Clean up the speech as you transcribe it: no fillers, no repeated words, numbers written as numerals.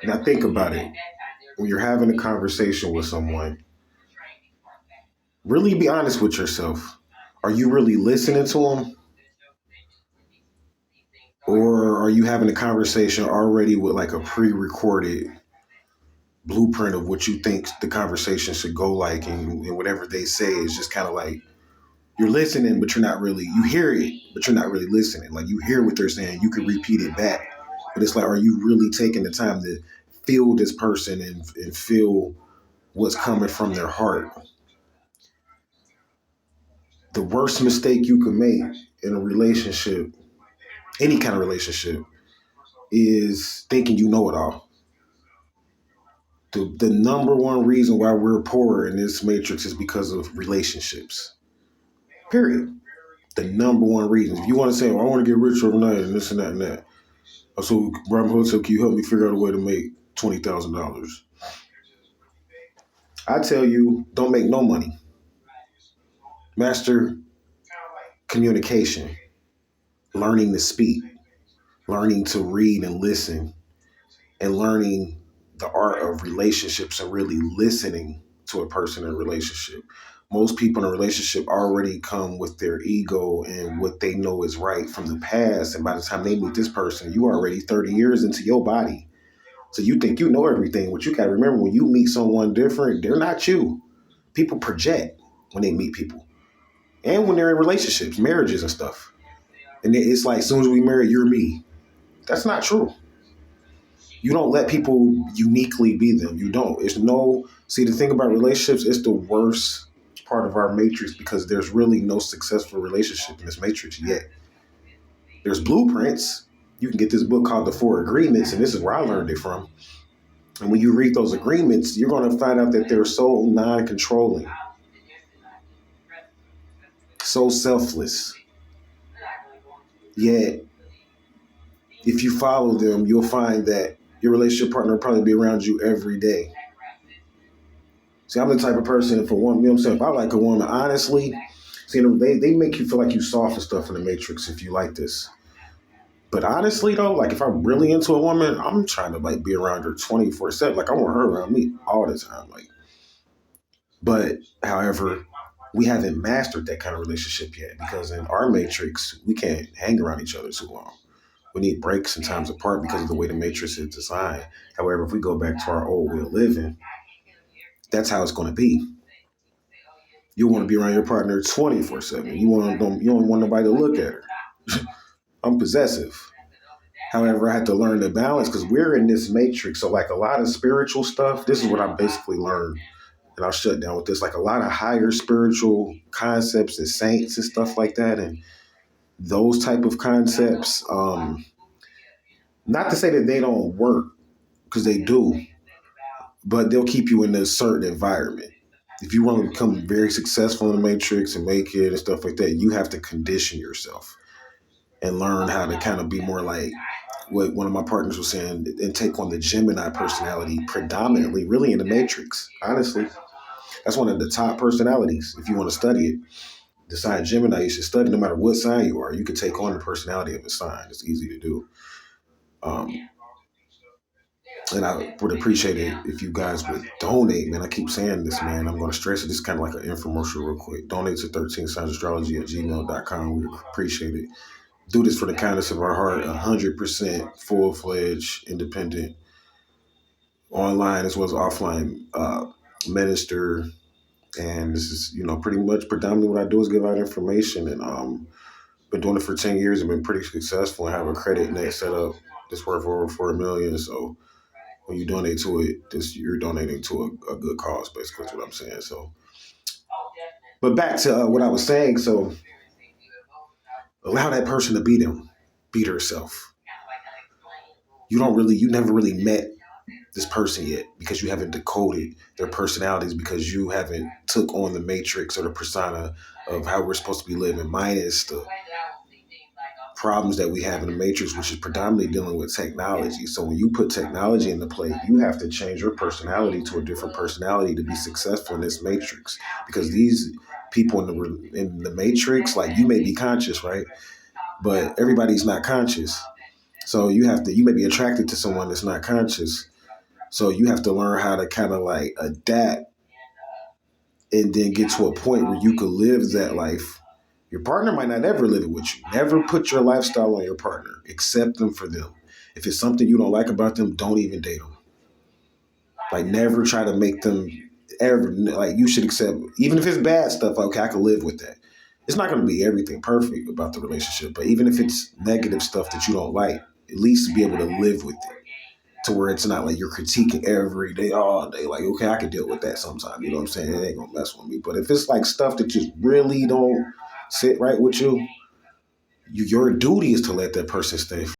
Now think about it. When you're having a conversation with someone, really be honest with yourself. Are you really listening to them? Or are you having a conversation already with like a pre-recorded blueprint of what you think the conversation should go like, and whatever they say is just kind of like you're listening, but you're not really, you hear it, but you're not really listening. Like you hear what they're saying, you can repeat it back. But it's like, are you really taking the time to feel this person and feel what's coming from their heart? The worst mistake you can make in a relationship, any kind of relationship, is thinking you know it all. The number one reason why we're poor in this matrix is because of relationships. Period. The number one reason. If you want to say, well, I want to get rich overnight and this and that and that. So, Robert Hotel, can you help me figure out a way to make $20,000? I tell you, don't make no money. Master communication, learning to speak, learning to read and listen, and learning the art of relationships and really listening to a person in a relationship. Most people in a relationship already come with their ego and what they know is right from the past. And by the time they meet this person, you are already 30 years into your body. So you think you know everything. What you got to remember, when you meet someone different, they're not you. People project when they meet people and when they're in relationships, marriages and stuff. And it's like, as soon as we marry, you're me. That's not true. You don't let people uniquely be them. You don't. It's no, see, the thing about relationships, it's the worst part of our matrix because there's really no successful relationship in this matrix yet. There's blueprints. You can get this book called The Four Agreements, and this is where I learned it from. And when you read those agreements, you're going to find out that they're so non-controlling, so selfless. Yet, if you follow them, you'll find that your relationship partner will probably be around you every day. See, I'm the type of person, if a woman, you know what I'm saying, if I like a woman, honestly, see, they make you feel like you soft and stuff in the Matrix if you like this. But honestly, though, like if I'm really into a woman, I'm trying to like be around her 24/7. Like I want her around me all the time. Like, but however, we haven't mastered that kind of relationship yet because in our Matrix, we can't hang around each other too long. We need breaks and times apart because of the way the Matrix is designed. However, if we go back to our old way of living, that's how it's going to be. You want to be around your partner 24/7. You don't want nobody to look at her. I'm possessive. However, I had to learn to balance because we're in this matrix. So like a lot of spiritual stuff, this is what I basically learned. And I'll shut down with this. Like a lot of higher spiritual concepts and saints and stuff like that. And those type of concepts, not to say that they don't work, because they do, but they'll keep you in a certain environment. If you want to become very successful in the matrix and make it and stuff like that, you have to condition yourself and learn how to kind of be more like what one of my partners was saying and take on the Gemini personality predominantly, really in the matrix. Honestly, that's one of the top personalities. If you want to study it, the sign Gemini, you should study no matter what sign you are. You can take on the personality of a sign. It's easy to do. Um, and I would appreciate it if you guys would donate, man. I keep saying this, man. I'm going to stress it. This is kind of like an infomercial real quick. Donate to 13signsastrology at gmail.com. We appreciate it. Do this for the kindness of our heart. 100% full-fledged, independent, online as well as offline minister. And this is, pretty much predominantly what I do is give out information. And been doing it for 10 years. I've been pretty successful and have a credit net set up that's worth over 4 million. So when you donate to it, you're donating to a good cause, basically, is what I'm saying. So, but back to what I was saying. So allow that person to beat herself. You never really met this person yet because you haven't decoded their personalities because you haven't took on the matrix or the persona of how we're supposed to be living, minus the problems that we have in the matrix, which is predominantly dealing with technology. So when you put technology into play, you have to change your personality to a different personality to be successful in this matrix. Because these people in the matrix, like you may be conscious, right? But everybody's not conscious. So you may be attracted to someone that's not conscious, So you have to learn how to kind of like adapt and then get to a point where you could live that life. Your partner might not ever live it with you. Never put your lifestyle on your partner. Accept them for them. If it's something you don't like about them, don't even date them. Like never try to make them ever like you should accept even if it's bad stuff. Okay, I can live with that. It's not going to be everything perfect about the relationship, but even if it's negative stuff that you don't like, at least be able to live with it to where it's not like you're critiquing every day, all day. Like, okay, I can deal with that sometime. You know what I'm saying? It ain't gonna mess with me. But if it's like stuff that just really don't sit right with you, your duty is to let that person stay